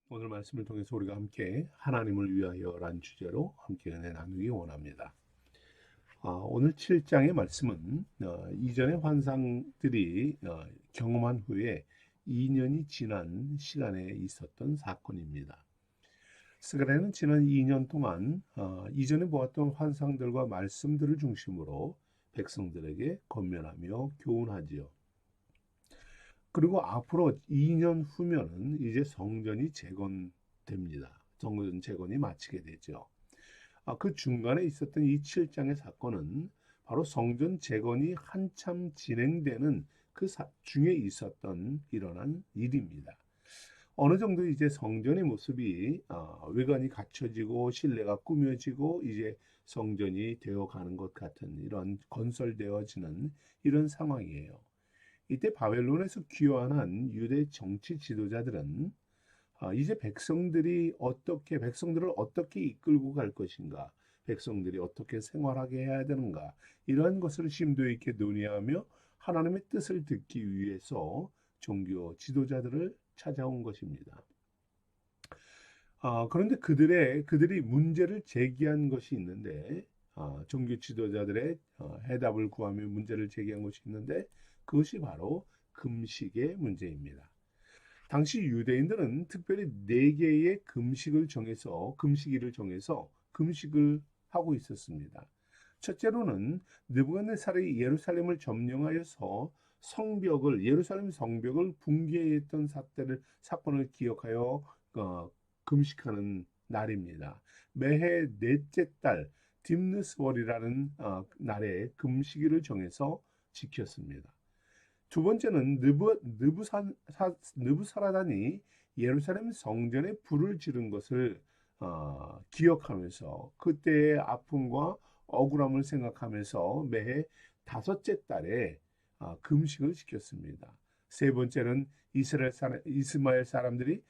오늘 말씀을 통해서 우리가 함께 하나님을 위하여라는 주제로 함께 은혜 나누기 원합니다. 오늘 7장의 말씀은 이전의 환상들이 경험한 후에 2년이 지난 시간에 있었던 사건입니다. 스가랴는 지난 2년 동안 이전에 보았던 환상들과 말씀들을 중심으로 백성들에게 권면하며 교훈하지요. 그리고 앞으로 2년 후면은 이제 성전이 재건됩니다. 성전 재건이 마치게 되죠. 그 중간에 있었던 이 7장의 사건은 바로 성전 재건이 한참 진행되는 그 중에 있었던 일어난 일입니다. 어느 정도 이제 성전의 모습이 외관이 갖춰지고 실내가 꾸며지고 이제 성전이 되어가는 것 같은 이런 건설되어지는 이런 상황이에요. 이때 바벨론에서 귀환한 유대 정치 지도자들은 이제 백성들을 어떻게 이끌고 갈 것인가, 백성들이 어떻게 생활하게 해야 되는가, 이러한 것을 심도 있게 논의하며 하나님의 뜻을 듣기 위해서 종교 지도자들을 찾아온 것입니다. 그런데 그들이 문제를 제기한 것이 있는데, 종교 지도자들의 해답을 구하며 문제를 제기한 것이 있는데, 그것이 바로 금식의 문제입니다. 당시 유대인들은 특별히 네 개의 금식일을 정해서 금식을 하고 있었습니다. 첫째로는 느부갓네살이 예루살렘을 점령하여서 예루살렘 성벽을 붕괴했던 사건을 기억하여 금식하는 날입니다. 매해 넷째 달 딥느스월이라는 날에 금식일을 정해서 지켰습니다. 두 번째는 느부사라단이 예루살렘 성전에 불을 지른 것을 기억하면서 그때의 아픔과 억울함을 생각하면서 매해 다섯째 달에 금식을 지켰습니다. 세 번째는 이스마엘 사람들이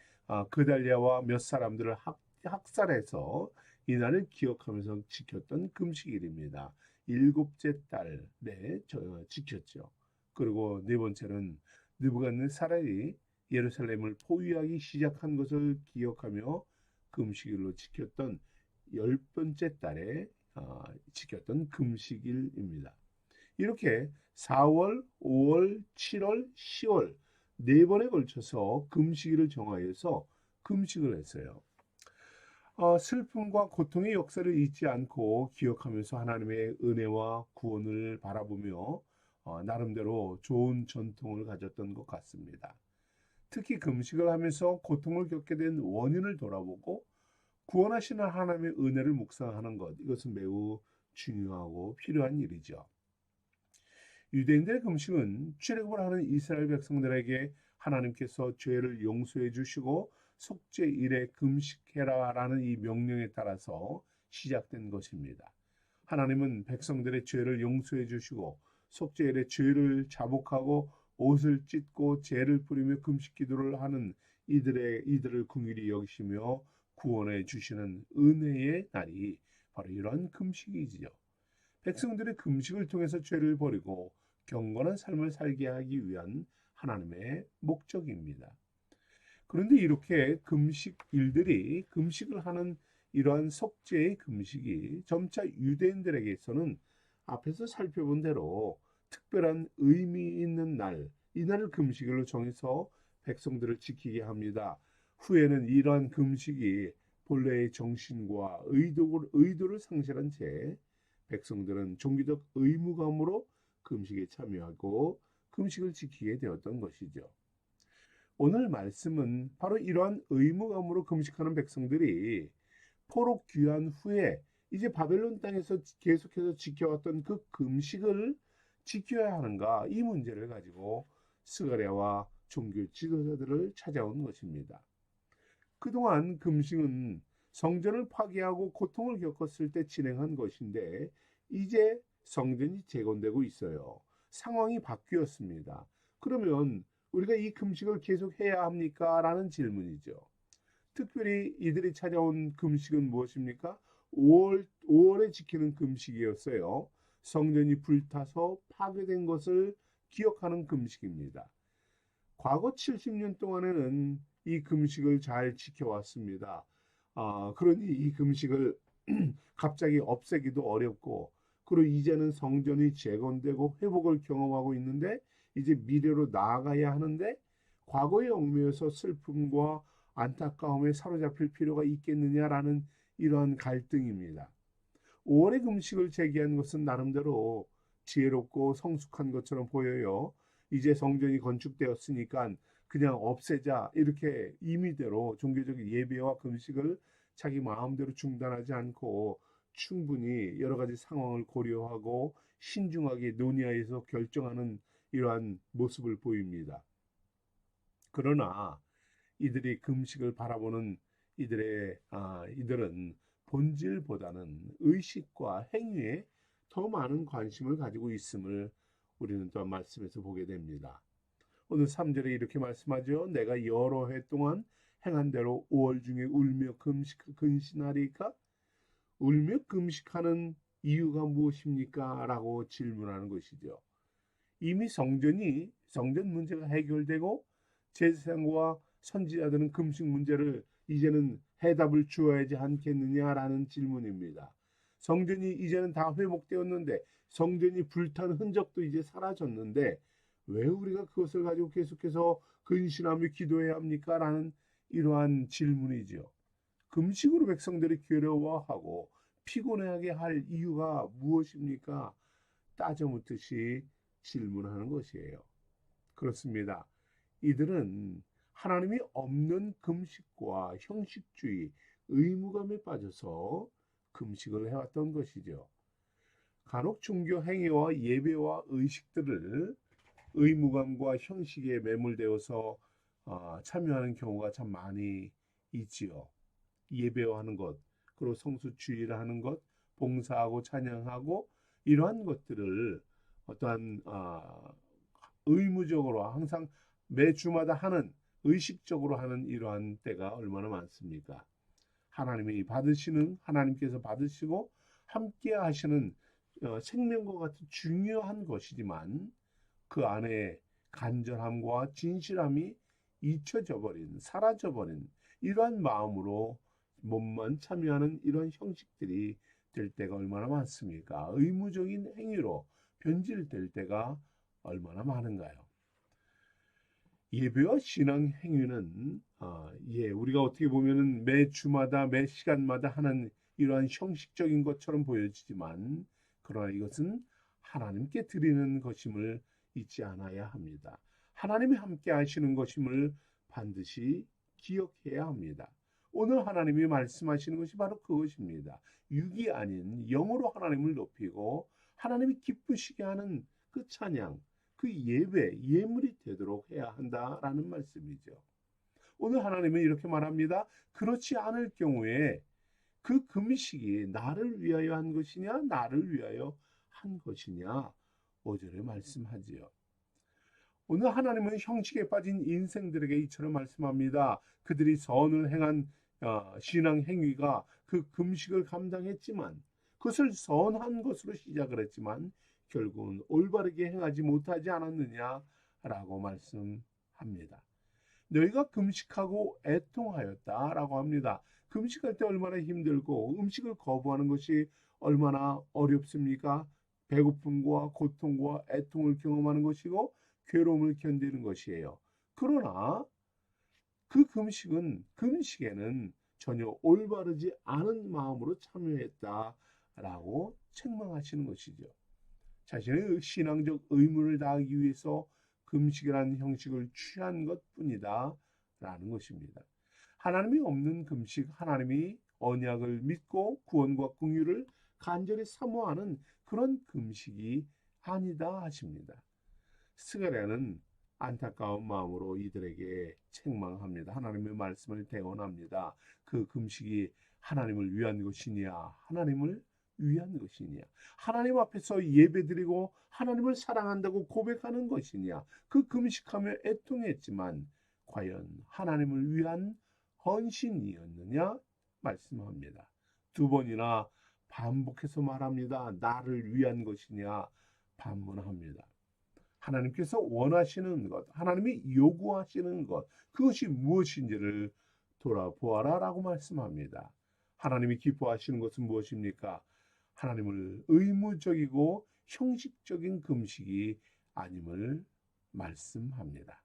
그달리아와 몇 사람들을 학살해서 이날을 기억하면서 지켰던 금식일입니다. 일곱째 달에 지켰죠. 그리고 네 번째는 느부갓네살이 예루살렘을 포위하기 시작한 것을 기억하며 금식일로 지켰던 열 번째 달에 지켰던 금식일입니다. 이렇게 4월, 5월, 7월, 10월 네 번에 걸쳐서 금식일을 정하여서 금식을 했어요. 슬픔과 고통의 역사를 잊지 않고 기억하면서 하나님의 은혜와 구원을 바라보며 나름대로 좋은 전통을 가졌던 것 같습니다. 특히 금식을 하면서 고통을 겪게 된 원인을 돌아보고 구원하시는 하나님의 은혜를 묵상하는 것, 이것은 매우 중요하고 필요한 일이죠. 유대인들의 금식은 출애굽을 하는 이스라엘 백성들에게 하나님께서 죄를 용서해 주시고 속죄일에 금식해라라는 이 명령에 따라서 시작된 것입니다. 하나님은 백성들의 죄를 용서해 주시고 속죄일에 죄를 자복하고 옷을 찢고 재를 뿌리며 금식 기도를 하는 이들을 긍휼히 여기시며 구원해 주시는 은혜의 날이 바로 이런 금식이지요. 백성들의 금식을 통해서 죄를 버리고 경건한 삶을 살게 하기 위한 하나님의 목적입니다. 그런데 이렇게 금식을 하는 이러한 속죄의 금식이 점차 유대인들에게서는 앞에서 살펴본 대로 특별한 의미 있는 날, 이날을 금식일로 정해서 백성들을 지키게 합니다. 후에는 이러한 금식이 본래의 정신과 의도를 상실한 채 백성들은 종교적 의무감으로 금식에 참여하고 금식을 지키게 되었던 것이죠. 오늘 말씀은 바로 이러한 의무감으로 금식하는 백성들이 포로 귀환 후에 이제 바벨론 땅에서 계속해서 지켜왔던 그 금식을 지켜야 하는가, 이 문제를 가지고 스가랴와 종교 지도자들을 찾아온 것입니다. 그동안 금식은 성전을 파괴하고 고통을 겪었을 때 진행한 것인데 이제 성전이 재건되고 있어요. 상황이 바뀌었습니다. 그러면 우리가 이 금식을 계속 해야 합니까? 라는 질문이죠. 특별히 이들이 찾아온 금식은 무엇입니까? 5월에 지키는 금식이었어요. 성전이 불타서 파괴된 것을 기억하는 금식입니다. 과거 70년 동안에는 이 금식을 잘 지켜왔습니다. 그러니 이 금식을 갑자기 없애기도 어렵고, 그리고 이제는 성전이 재건되고 회복을 경험하고 있는데 이제 미래로 나아가야 하는데 과거에 얽매여서 슬픔과 안타까움에 사로잡힐 필요가 있겠느냐라는 이러한 갈등입니다. 5월의 금식을 제기한 것은 나름대로 지혜롭고 성숙한 것처럼 보여요. 이제 성전이 건축되었으니까 그냥 없애자, 이렇게 임의대로 종교적 예배와 금식을 자기 마음대로 중단하지 않고 충분히 여러 가지 상황을 고려하고 신중하게 논의하여서 결정하는 이러한 모습을 보입니다. 그러나 이들이 금식을 바라보는 이들은 본질보다는 의식과 행위에 더 많은 관심을 가지고 있음을 우리는 또 말씀에서 보게 됩니다. 오늘 3절에 이렇게 말씀하죠. 내가 여러 해 동안 행한 대로 5월 중에 울며 근신하리까? 울며 금식하는 이유가 무엇입니까? 라고 질문하는 것이죠. 이미 성전 문제가 해결되고 제사장과 선지자들은 금식 문제를 이제는 해답을 주어야지 않겠느냐라는 질문입니다. 성전이 이제는 다 회복되었는데, 성전이 불탄 흔적도 이제 사라졌는데 왜 우리가 그것을 가지고 계속해서 근신하며 기도해야 합니까? 라는 이러한 질문이죠. 금식으로 백성들이 괴로워하고 피곤하게 할 이유가 무엇입니까? 따져 묻듯이 질문하는 것이에요. 그렇습니다. 이들은 하나님이 없는 금식과 형식주의, 의무감에 빠져서 금식을 해왔던 것이죠. 간혹 종교 행위와 예배와 의식들을 의무감과 형식에 매몰되어서 참여하는 경우가 참 많이 있지요. 예배하는 것, 그리고 성수주의를 하는 것, 봉사하고 찬양하고 이러한 것들을 어떠한 의무적으로 항상 매 주마다 하는, 의식적으로 하는 이러한 때가 얼마나 많습니까? 하나님께서 받으시고 함께 하시는 생명과 같은 중요한 것이지만 그 안에 간절함과 진실함이 사라져버린 이러한 마음으로 몸만 참여하는 이런 형식들이 될 때가 얼마나 많습니까? 의무적인 행위로 변질될 때가 얼마나 많은가요? 예배와 신앙 행위는 우리가 어떻게 보면은 매 주마다 매 시간마다 하는 이러한 형식적인 것처럼 보여지지만, 그러나 이것은 하나님께 드리는 것임을 잊지 않아야 합니다. 하나님이 함께 하시는 것임을 반드시 기억해야 합니다. 오늘 하나님이 말씀하시는 것이 바로 그것입니다. 육이 아닌 영으로 하나님을 높이고 하나님이 기쁘시게 하는 그 찬양, 그 예물이 되도록 해야 한다라는 말씀이죠. 오늘 하나님은 이렇게 말합니다. 그렇지 않을 경우에 그 금식이 나를 위하여 한 것이냐, 나를 위하여 한 것이냐, 5절에 말씀하지요. 오늘 하나님은 형식에 빠진 인생들에게 이처럼 말씀합니다. 그들이 선을 행한 신앙 행위가 그 금식을 감당했지만, 그것을 선한 것으로 시작을 했지만 결국은 올바르게 행하지 못하지 않았느냐라고 말씀합니다. 너희가 금식하고 애통하였다라고 합니다. 금식할 때 얼마나 힘들고 음식을 거부하는 것이 얼마나 어렵습니까? 배고픔과 고통과 애통을 경험하는 것이고 괴로움을 견디는 것이에요. 그러나 그 금식에는 전혀 올바르지 않은 마음으로 참여했다라고 책망하시는 것이죠. 자신의 신앙적 의무를 다하기 위해서 금식이라는 형식을 취한 것뿐이다 라는 것입니다. 하나님이 없는 금식, 하나님이 언약을 믿고 구원과 긍휼을 간절히 사모하는 그런 금식이 아니다 하십니다. 스가랴는 안타까운 마음으로 이들에게 책망합니다. 하나님의 말씀을 대언합니다. 그 금식이 하나님을 위한 것이냐, 하나님을 위한 것이냐, 하나님 앞에서 예배드리고 하나님을 사랑한다고 고백하는 것이냐, 그 금식하며 애통했지만 과연 하나님을 위한 헌신이었느냐 말씀합니다. 2번이나 반복해서 말합니다. 나를 위한 것이냐 반문합니다. 하나님께서 원하시는 것, 하나님이 요구하시는 것, 그것이 무엇인지를 돌아보아라 라고 말씀합니다. 하나님이 기뻐하시는 것은 무엇입니까? 하나님을 의무적이고 형식적인 금식이 아님을 말씀합니다.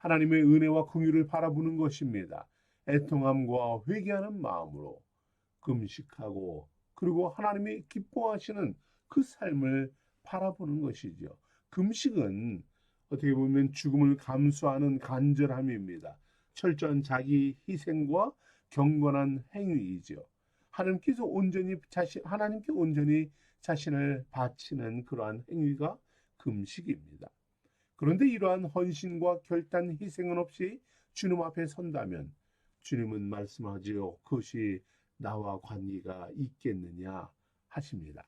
하나님의 은혜와 긍휼을 바라보는 것입니다. 애통함과 회개하는 마음으로 금식하고 그리고 하나님이 기뻐하시는 그 삶을 바라보는 것이죠. 금식은 어떻게 보면 죽음을 감수하는 간절함입니다. 철저한 자기 희생과 경건한 행위이죠. 하나님께 온전히 자신을 바치는 그러한 행위가 금식입니다. 그런데 이러한 헌신과 결단 희생은 없이 주님 앞에 선다면 주님은 말씀하지요. 그것이 나와 관계가 있겠느냐 하십니다.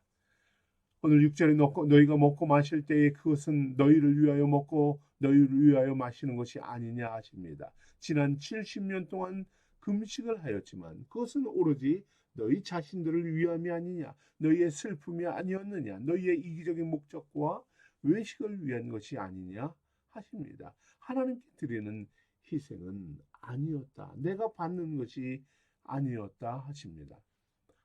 오늘 6절에 너희가 먹고 마실 때에 그것은 너희를 위하여 먹고 너희를 위하여 마시는 것이 아니냐 하십니다. 지난 70년 동안 금식을 하였지만 그것은 오로지 너희 자신들을 위함이 아니냐, 너희의 슬픔이 아니었느냐, 너희의 이기적인 목적과 외식을 위한 것이 아니냐 하십니다. 하나님께 드리는 희생은 아니었다. 내가 받는 것이 아니었다 하십니다.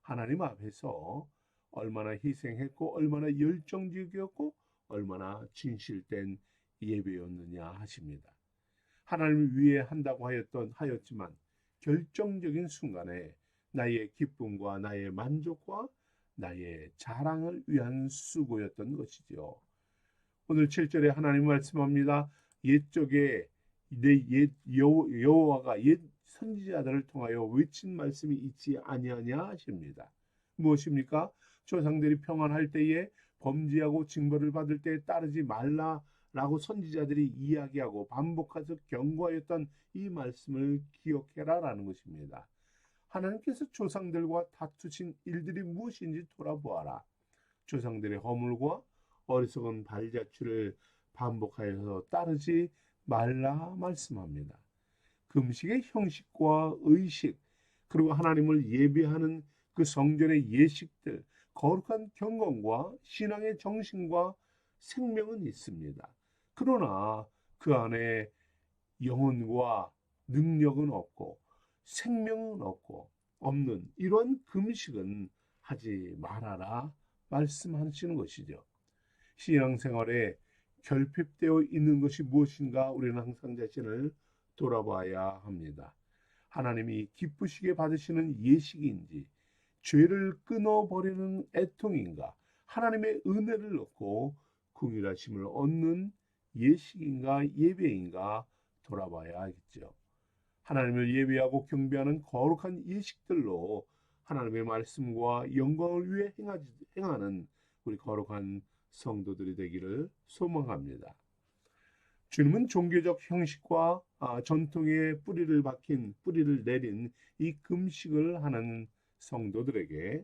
하나님 앞에서 얼마나 희생했고 얼마나 열정적이었고 얼마나 진실된 예배였느냐 하십니다. 하나님을 위해 한다고 하였지만 결정적인 순간에 나의 기쁨과 나의 만족과 나의 자랑을 위한 수고였던 것이죠. 오늘 7절에 하나님 말씀합니다. 옛적에 내 옛 여호와가 옛 선지자들을 통하여 외친 말씀이 있지 아니하냐 하십니다. 무엇입니까? 조상들이 평안할 때에 범죄하고 징벌을 받을 때에 따르지 말라라고 선지자들이 이야기하고 반복해서 경고하였던 이 말씀을 기억해라라는 것입니다. 하나님께서 조상들과 다투신 일들이 무엇인지 돌아보아라. 조상들의 허물과 어리석은 발자취를 반복하여서 따르지 말라 말씀합니다. 금식의 형식과 의식, 그리고 하나님을 예배하는 그 성전의 예식들, 거룩한 경건과 신앙의 정신과 생명은 있습니다. 그러나 그 안에 영혼과 능력은 없고 생명은 없는 이런 금식은 하지 말아라 말씀하시는 것이죠. 신앙생활에 결핍되어 있는 것이 무엇인가 우리는 항상 자신을 돌아봐야 합니다. 하나님이 기쁘시게 받으시는 예식인지 죄를 끊어버리는 애통인가 하나님의 은혜를 얻고 긍휼하심을 얻는 예식인가 예배인가 돌아봐야 하겠죠. 하나님을 예배하고 경배하는 거룩한 예식들로 하나님의 말씀과 영광을 위해 행하는 우리 거룩한 성도들이 되기를 소망합니다. 주님은 종교적 형식과 전통의 뿌리를 내린 이 금식을 하는 성도들에게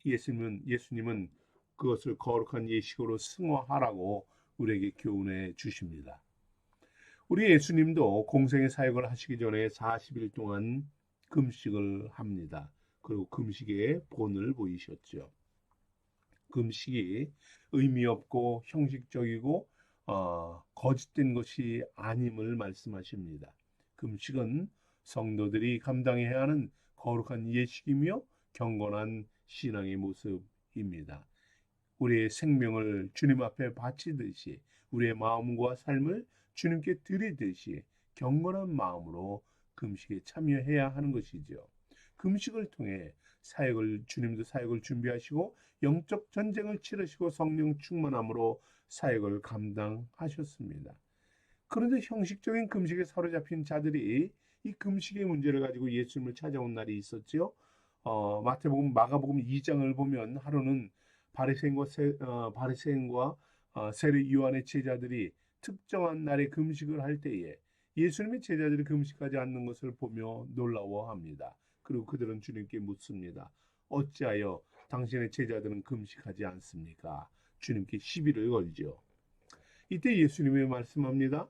예수님은 그것을 거룩한 예식으로 승화하라고 우리에게 교훈해 주십니다. 우리 예수님도 공생의 사역을 하시기 전에 40일 동안 금식을 합니다. 그리고 금식의 본을 보이셨죠. 금식이 의미 없고 형식적이고 거짓된 것이 아님을 말씀하십니다. 금식은 성도들이 감당해야 하는 거룩한 예식이며 경건한 신앙의 모습입니다. 우리의 생명을 주님 앞에 바치듯이 우리의 마음과 삶을 주님께 드리듯이 경건한 마음으로 금식에 참여해야 하는 것이죠. 금식을 통해 주님도 사역을 준비하시고 영적 전쟁을 치르시고 성령 충만함으로 사역을 감당하셨습니다. 그런데 형식적인 금식에 사로잡힌 자들이 이 금식의 문제를 가지고 예수님을 찾아온 날이 있었죠. 마태복음, 마가복음 2장을 보면 하루는 바리새인과 세리 요한의 제자들이 특정한 날에 금식을 할 때에 예수님의 제자들이 금식하지 않는 것을 보며 놀라워합니다. 그리고 그들은 주님께 묻습니다. 어찌하여 당신의 제자들은 금식하지 않습니까? 주님께 시비를 걸죠. 이때 예수님이 말씀합니다.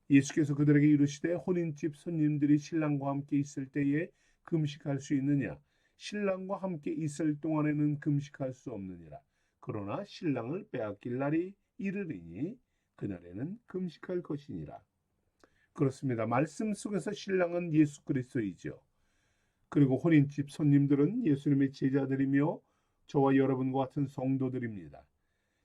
예수께서 그들에게 이르시되 혼인집 손님들이 신랑과 함께 있을 때에 금식할 수 있느냐? 신랑과 함께 있을 동안에는 금식할 수 없느니라. 그러나 신랑을 빼앗길 날이 이르리니 그날에는 금식할 것이니라. 그렇습니다. 말씀 속에서 신랑은 예수 그리스도이죠. 그리고 혼인집 손님들은 예수님의 제자들이며 저와 여러분과 같은 성도들입니다.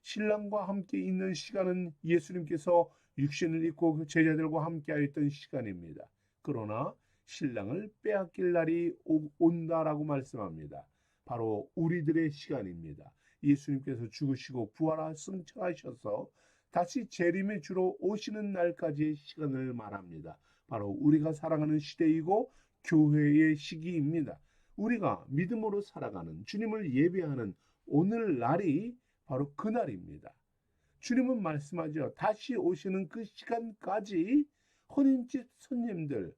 신랑과 함께 있는 시간은 예수님께서 육신을 입고 제자들과 함께 하였던 시간입니다. 그러나 신랑을 빼앗길 날이 온다라고 말씀합니다. 바로 우리들의 시간입니다. 예수님께서 죽으시고 부활하 승천하셔서 다시 재림의 주로 오시는 날까지의 시간을 말합니다. 바로 우리가 살아가는 시대이고 교회의 시기입니다. 우리가 믿음으로 살아가는 주님을 예배하는 오늘날이 바로 그날입니다. 주님은 말씀하죠. 다시 오시는 그 시간까지 혼인집 손님들,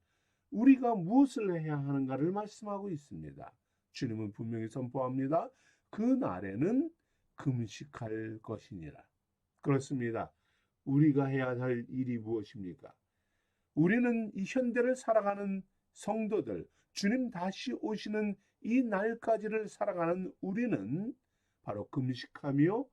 우리가 무엇을 해야 하는가를 말씀하고 있습니다. 주님은 분명히 선포합니다. 그 날에는 금식할 것이니라. 그렇습니다. 우리가 해야 할 일이 무엇입니까? 우리는 이 현대를 살아가는 성도들, 주님 다시 오시는 이 날까지를 살아가는 우리는 바로 금식하며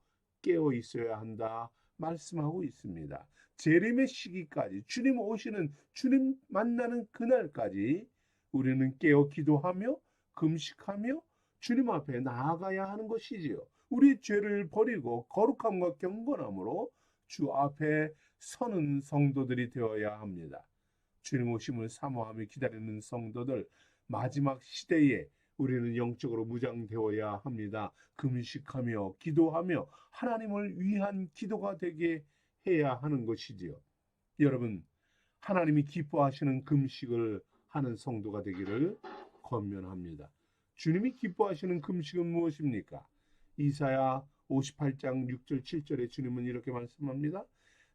깨어 있어야 한다 말씀하고 있습니다. 재림의 시기까지 주님 오시는 주님 만나는 그날까지 우리는 깨어 기도하며 금식하며 주님 앞에 나아가야 하는 것이지요. 우리 죄를 버리고 거룩함과 경건함으로 주 앞에 서는 성도들이 되어야 합니다. 주님 오심을 사모하며 기다리는 성도들, 마지막 시대에 우리는 영적으로 무장되어야 합니다. 금식하며 기도하며 하나님을 위한 기도가 되게 해야 하는 것이지요. 여러분, 하나님이 기뻐하시는 금식을 하는 성도가 되기를 권면합니다. 주님이 기뻐하시는 금식은 무엇입니까? 이사야 58장 6절 7절에 주님은 이렇게 말씀합니다.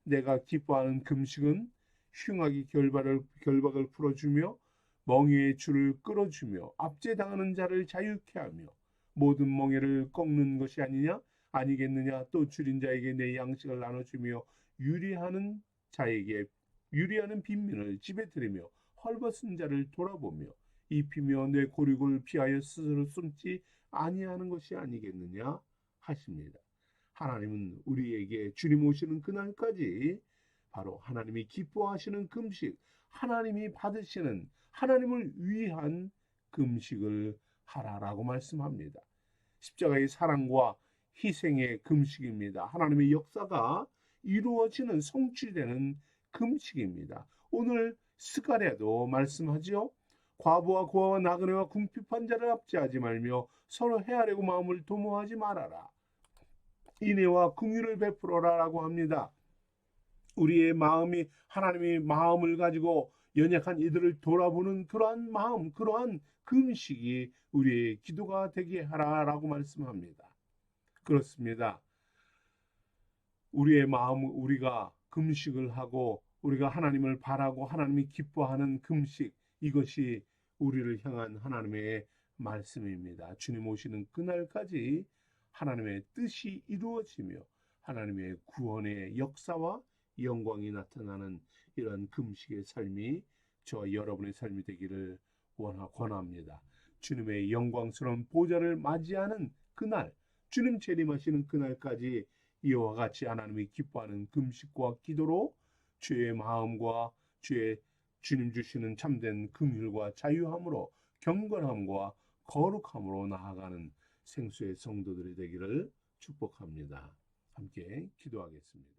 내가 기뻐하는 금식은 흉악이 결박을 풀어주며 멍에의 줄을 끌어주며 압제당하는 자를 자유케 하며 모든 멍에를 꺾는 것이 아니냐? 아니겠느냐? 또 줄인 자에게 내 양식을 나눠주며 유리하는 빈민을 집에 들이며 헐벗은 자를 돌아보며 입히며 내 고륙을 피하여 스스로 숨지 아니하는 것이 아니겠느냐 하십니다. 하나님은 우리에게 주님 오시는 그날까지 바로 하나님이 기뻐하시는 금식, 하나님이 받으시는 하나님을 위한 금식을 하라라고 말씀합니다. 십자가의 사랑과 희생의 금식입니다. 하나님의 역사가 이루어지는 성취되는 금식입니다. 오늘 스가랴도 말씀하죠. 과부와 고아와 나그네와 궁핍한 자를 압제하지 말며 서로 헤아리고 마음을 도모하지 말아라. 인애와 긍휼을 베풀어라라고 합니다. 우리의 마음이 하나님의 마음을 가지고 연약한 이들을 돌아보는 그러한 마음, 그러한 금식이 우리의 기도가 되게 하라라고 말씀합니다. 그렇습니다. 우리의 마음, 우리가 금식을 하고 우리가 하나님을 바라고 하나님이 기뻐하는 금식, 이것이 우리를 향한 하나님의 말씀입니다. 주님 오시는 그날까지 하나님의 뜻이 이루어지며 하나님의 구원의 역사와 영광이 나타나는 이런 금식의 삶이 저와 여러분의 삶이 되기를 권합니다. 주님의 영광스러운 보좌를 맞이하는 그날, 주님 재림하시는 그날까지 이와 같이 하나님이 기뻐하는 금식과 기도로 주의 마음과 주님 주시는 참된 긍휼과 자유함으로 경건함과 거룩함으로 나아가는 생수의 성도들이 되기를 축복합니다. 함께 기도하겠습니다.